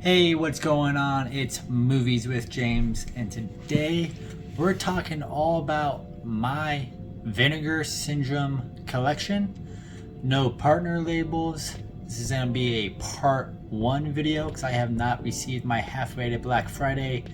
Hey, what's going on? It's Movies with James, and today we're talking all about my Vinegar Syndrome collection. No partner labels. This is going to be a part one video because I have not received my halfway to Black Friday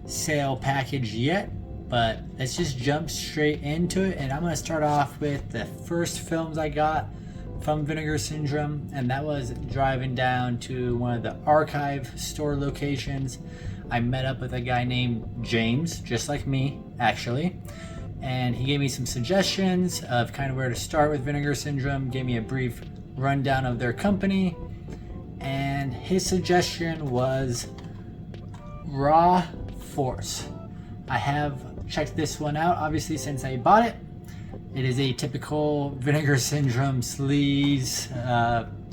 sale package yet. But let's just jump straight into it, and I'm going to start off with the first films I got from Vinegar Syndrome, and that was driving down to one of the archive store locations. I met up with a guy named James, just like me actually, and he gave me some suggestions of kind of where to start with Vinegar Syndrome, gave me a brief rundown of their company, and his suggestion was Raw Force. I have checked this one out obviously since I bought it. It is a typical Vinegar Syndrome sleaze,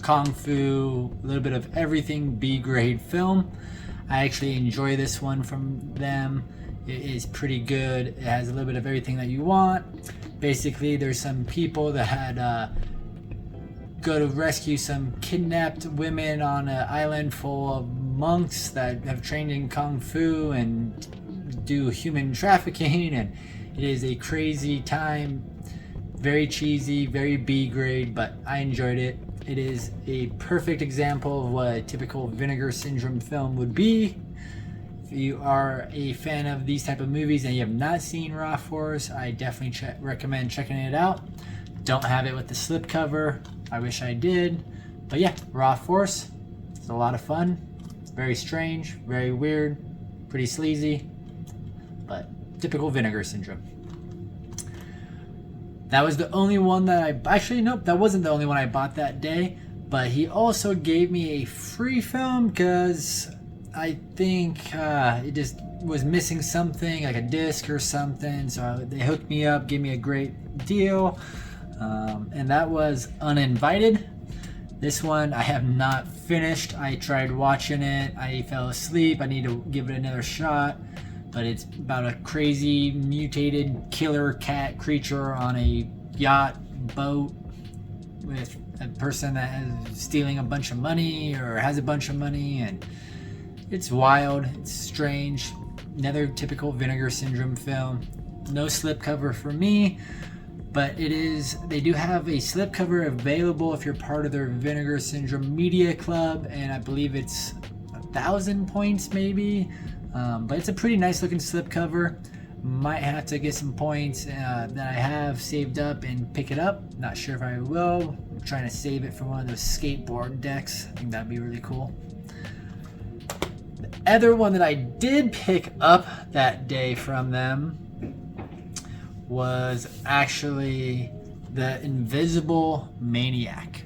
kung fu, a little bit of everything B-grade film. I actually enjoy this one from them. It is pretty good. It has a little bit of everything that you want. Basically, there's some people that had go to rescue some kidnapped women on an island full of monks that have trained in kung fu and do human trafficking, and it is a crazy time. Very cheesy, very B grade, but I enjoyed it. It is a perfect example of what a typical Vinegar Syndrome film would be. If you are a fan of these type of movies and you have not seen Raw Force, I definitely recommend checking it out. Don't have it with the slipcover. I wish I did. But yeah, Raw Force. It's a lot of fun. It's very strange, very weird, pretty sleazy, but typical Vinegar Syndrome. That was the only one that nope, that wasn't the only one I bought that day, but he also gave me a free film because I think it just was missing something, like a disc or something, so they hooked me up, gave me a great deal, and that was Uninvited. This one I have not finished. I tried watching it, I fell asleep. I need to give it another shot. But it's about a crazy mutated killer cat creature on a yacht boat with a person that is stealing a bunch of money or has a bunch of money, and it's wild, it's strange. Another typical Vinegar Syndrome film. No slipcover for me, but they do have a slipcover available if you're part of their Vinegar Syndrome Media Club, and I believe it's 1,000 points maybe. But it's a pretty nice looking slipcover. Might have to get some points that I have saved up and pick it up. Not sure if I will. I'm trying to save it for one of those skateboard decks. I think that'd be really cool. The other one that I did pick up that day from them was actually the Invisible Maniac.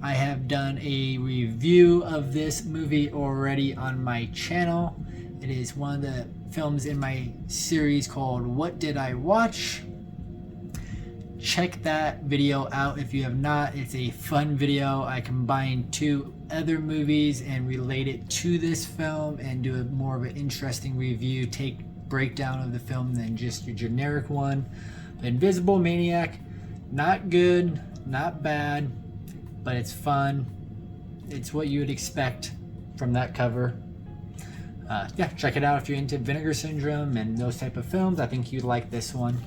I have done a review of this movie already on my channel. It is one of the films in my series called What Did I Watch? Check that video out if you have not. It's a fun video. I combine two other movies and relate it to this film and do more of an interesting review, take breakdown of the film than just your generic one. The Invisible Maniac, not good, not bad, but it's fun. It's what you would expect from that cover. Yeah, check it out if you're into Vinegar Syndrome and those type of films. I think you'd like this one.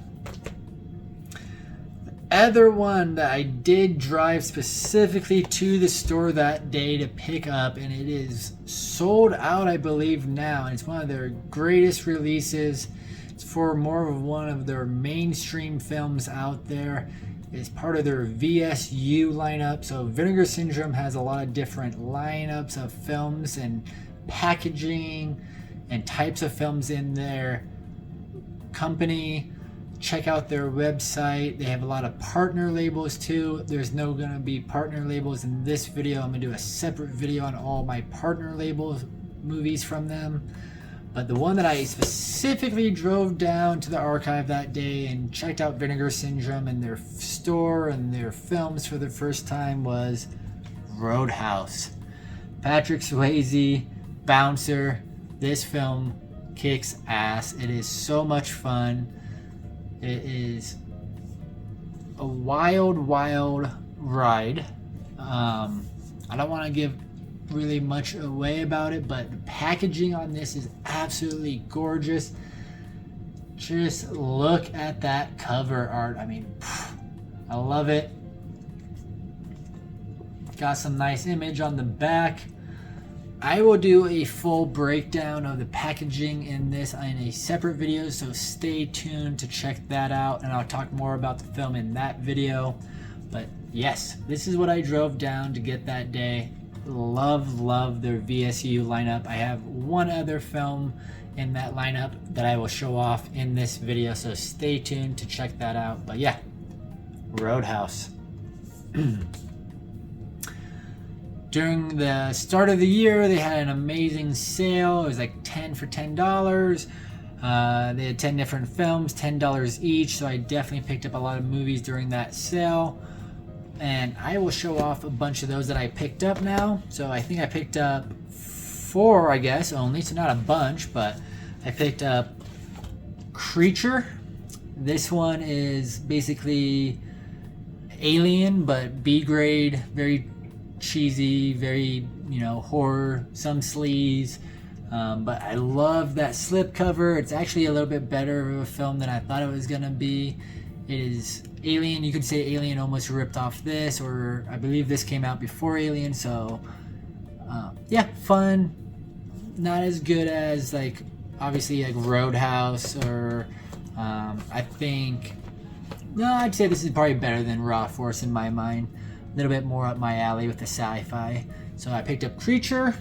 The other one that I did drive specifically to the store that day to pick up, and it is sold out, I believe, now, and it's one of their greatest releases. It's for more of one of their mainstream films out there. It's part of their VSU lineup. So Vinegar Syndrome has a lot of different lineups of films and packaging and types of films in their company. Check out their website. They have a lot of partner labels too. There's no gonna be partner labels in this video. I'm gonna do a separate video on all my partner labels movies from them. But the one that I specifically drove down to the archive that day and checked out Vinegar Syndrome and their store and their films for the first time was Roadhouse. Patrick Swayze, Bouncer. This film kicks ass. It is so much fun. It is a wild ride. I don't want to give really much away about it, but the packaging on this is absolutely gorgeous. Just look at that cover art. I mean, I love it. Got some nice image on the back. I will do a full breakdown of the packaging in this in a separate video, so stay tuned to check that out, and I'll talk more about the film in that video. But yes, this is what I drove down to get that day. Love their VSU lineup. I have one other film in that lineup that I will show off in this video, so stay tuned to check that out. But yeah, Roadhouse. During the start of the year, they had an amazing sale. It was like 10 for $10. They had 10 different films, $10 each, so I definitely picked up a lot of movies during that sale. And I will show off a bunch of those that I picked up now. So I think I picked up 4, I guess, only, so not a bunch, but I picked up Creature. This one is basically Alien, but B grade, very cheesy, very, horror, some sleaze. But I love that slipcover. It's actually a little bit better of a film than I thought it was going to be. It is Alien. You could say Alien almost ripped off this, or I believe this came out before Alien. So, yeah, fun. Not as good as, obviously, Roadhouse, or I'd say this is probably better than Raw Force in my mind. A little bit more up my alley with the sci-fi. So I picked up Creature.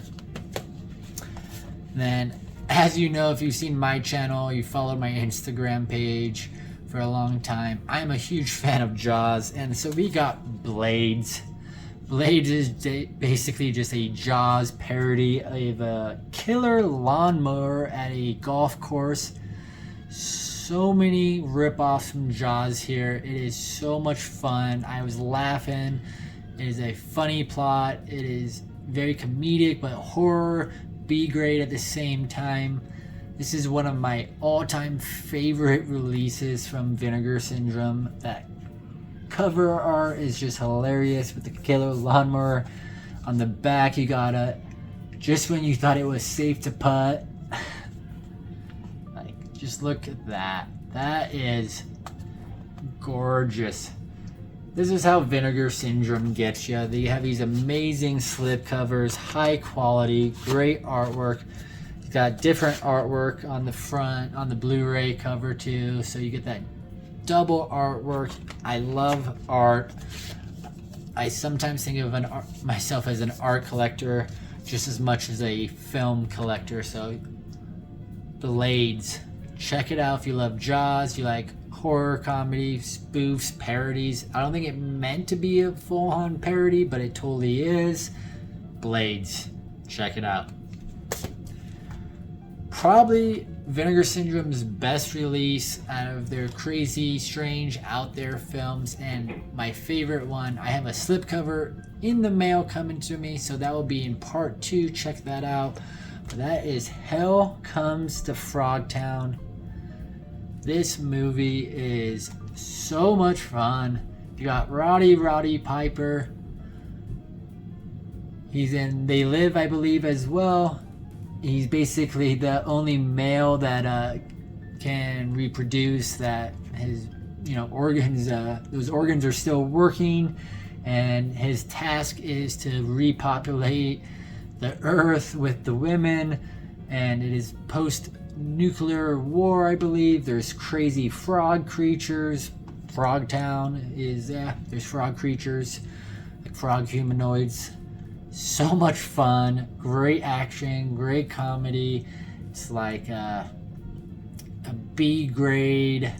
Then, as you know, if you've seen my channel, you followed my Instagram page for a long time, I'm a huge fan of Jaws, and so we got Blades. Blades is basically just a Jaws parody of a killer lawnmower at a golf course. So many rip-offs from Jaws here. It is so much fun. I was laughing. It is a funny plot. It is very comedic, but horror, B grade at the same time. This is one of my all-time favorite releases from Vinegar Syndrome. That cover art is just hilarious with the killer lawnmower. On the back, you got just when you thought it was safe to putt. Just look at that. That is gorgeous. This is how Vinegar Syndrome gets you. They have these amazing slip covers, high quality, great artwork. It's got different artwork on the front, on the Blu-ray cover too, so you get that double artwork. I love art. I sometimes think of myself as an art collector just as much as a film collector. So Blades. Check it out if you love Jaws, you like horror, comedy, spoofs, parodies. I don't think it meant to be a full-on parody, but it totally is. Blades. Check it out. Probably Vinegar Syndrome's best release out of their crazy, strange, out there films, and my favorite one. I have a slipcover in the mail coming to me, so that will be in part 2. Check that out. But that is Hell Comes to Frogtown. This movie is so much fun. You got Roddy Piper. He's in They Live, I believe, as well. He's basically the only male that can reproduce, that his organs, those organs are still working, and his task is to repopulate the earth with the women. And it is post-nuclear war, I believe. There's crazy frog creatures. Frogtown is, there's frog creatures, like frog humanoids. So much fun, great action, great comedy. It's like a B grade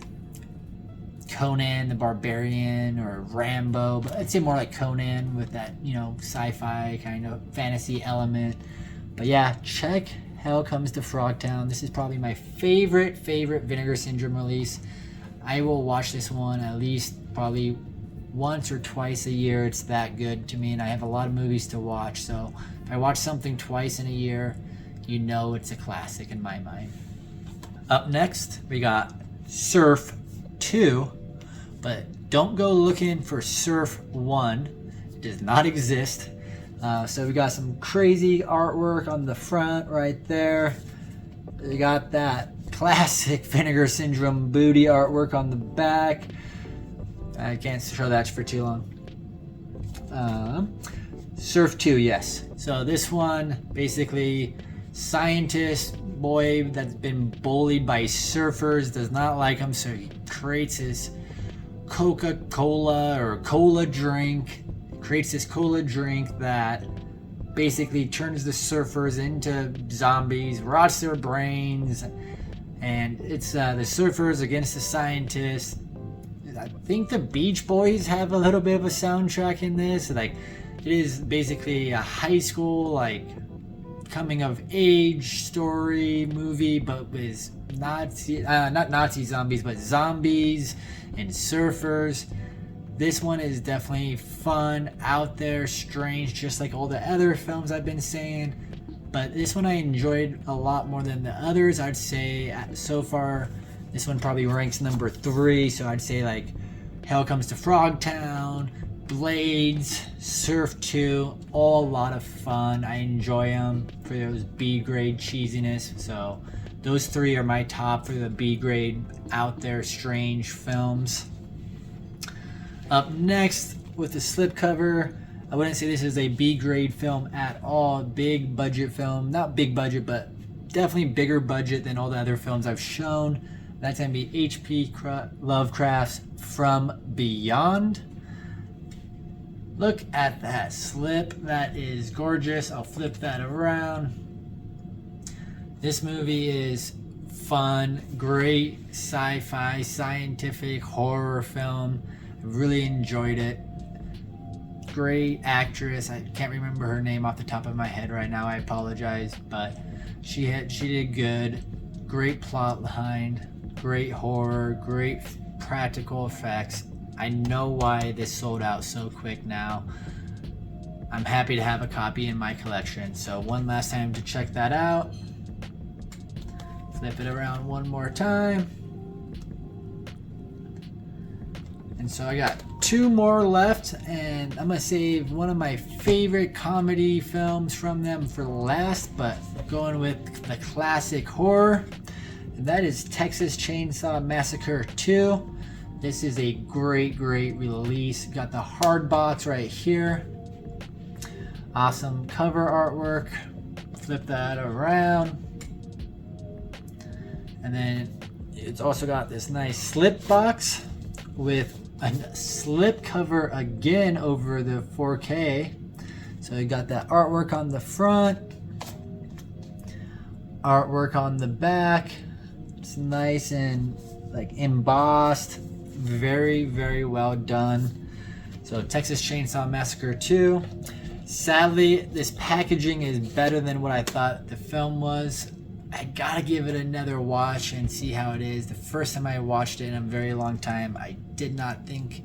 Conan the Barbarian or Rambo, but I'd say more like Conan with that, sci-fi kind of fantasy element. But yeah, check Hell Comes to Frogtown. This is probably my favorite Vinegar Syndrome release. I will watch this one at least probably once or twice a year. It's that good to me, and I have a lot of movies to watch, so if I watch something twice in a year, it's a classic in my mind. Up next, we got Surf 2, but don't go looking for Surf 1. It does not exist. So we got some crazy artwork on the front right there. We got that classic Vinegar Syndrome booty artwork on the back. I can't show that for too long. Surf 2, yes. So this one, basically, scientist boy that's been bullied by surfers, does not like him, so he creates his Coca-Cola or cola drink. Creates this cola drink that basically turns the surfers into zombies, rots their brains, and it's the surfers against the scientists. I think the Beach Boys have a little bit of a soundtrack in this. Like, it is basically a high school, like, coming of age story movie, but with not Nazi zombies, but zombies and surfers. This one is definitely fun, out there, strange, just like all the other films I've been saying. But this one I enjoyed a lot more than the others. I'd say so far, this one probably ranks number 3. So I'd say like Hell Comes to Frogtown, Blades, Surf 2, all a lot of fun. I enjoy them for those B-grade cheesiness. So those 3 are my top for the B-grade, out there, strange films. Up next with the slipcover, I wouldn't say this is a B-grade film at all. Big budget film, not big budget, but definitely bigger budget than all the other films I've shown. That's gonna be H.P. Lovecraft's From Beyond. Look at that slip, that is gorgeous. I'll flip that around. This movie is fun, great sci-fi, scientific horror film. I really enjoyed it. Great actress. I can't remember her name off the top of my head right now. I apologize, but she did good. Great plot line, great horror, great practical effects. I know why this sold out so quick now. I'm happy to have a copy in my collection. So one last time to check that out. Flip it around one more time. And so I got 2 more left, and I'm gonna save one of my favorite comedy films from them for last, but going with the classic horror, and that is Texas Chainsaw Massacre 2. This is a great release. Got the hard box right here. Awesome cover artwork. Flip that around. And then it's also got this nice slip box with a slip cover again over the 4K. So you got that artwork on the front, artwork on the back. It's nice and like embossed. Very well done. So Texas Chainsaw Massacre 2. Sadly, this packaging is better than what I thought the film was. I gotta give it another watch and see how it is. The first time I watched it in a very long time, I did not think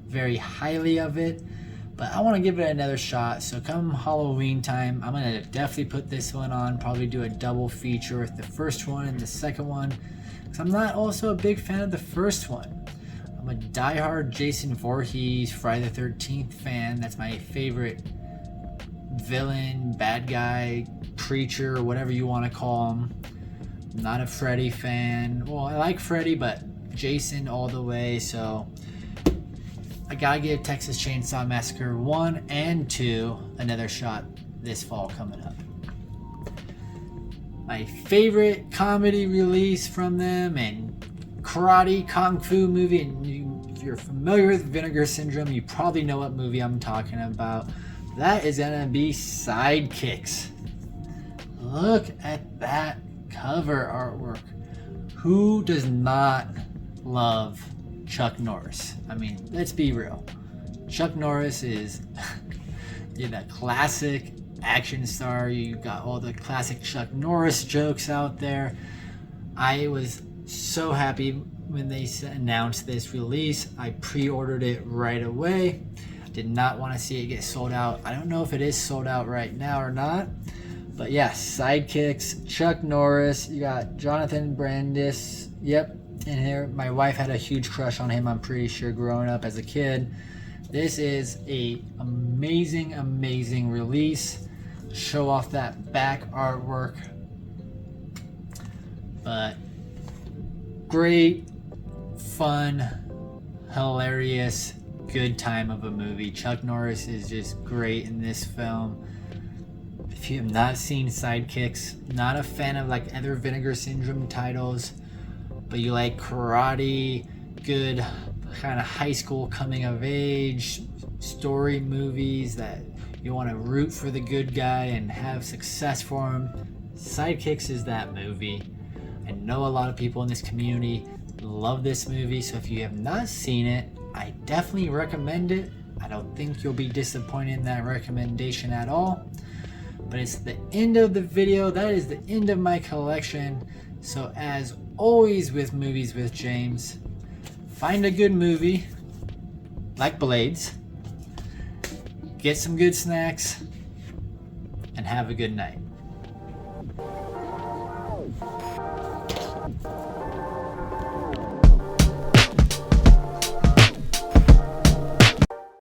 very highly of it, but I want to give it another shot. So come Halloween time, I'm gonna definitely put this one on, probably do a double feature with the first one and the second one, because I'm not also a big fan of the first one. I'm a diehard Jason Voorhees Friday the 13th fan. That's my favorite villain, bad guy, creature, whatever you want to call him. I'm not a Freddy fan. Well, I like Freddy, but Jason all the way. So I gotta give Texas Chainsaw Massacre 1 and 2 another shot this fall coming up. My favorite comedy release from them, and karate kung fu movie, and if you're familiar with Vinegar Syndrome, you probably know what movie I'm talking about. That is gonna be Sidekicks. Look at that cover artwork. Who does not love Chuck Norris? I mean, let's be real. Chuck Norris is that classic action star. You got all the classic Chuck Norris jokes out there. I was so happy when they announced this release. I pre-ordered it right away. Did not want to see it get sold out. I don't know if it is sold out right now or not. But yes, Sidekicks, Chuck Norris. You got Jonathan Brandis. Yep, in here. My wife had a huge crush on him, I'm pretty sure, growing up as a kid. This is a amazing release. Show off that back artwork. But great, fun, hilarious, good time of a movie. Chuck Norris is just great in this film. If you have not seen Sidekicks, not a fan of like other Vinegar Syndrome titles, but you like karate, good kind of high school coming of age story movies that you want to root for the good guy and have success for him, Sidekicks is that movie. I know a lot of people in this community love this movie, so if you have not seen it, I definitely recommend it. I don't think you'll be disappointed in that recommendation at all. But it's the end of the video. That is the end of my collection. So as always with Movies with James, find a good movie like Blades, get some good snacks, and have a good night.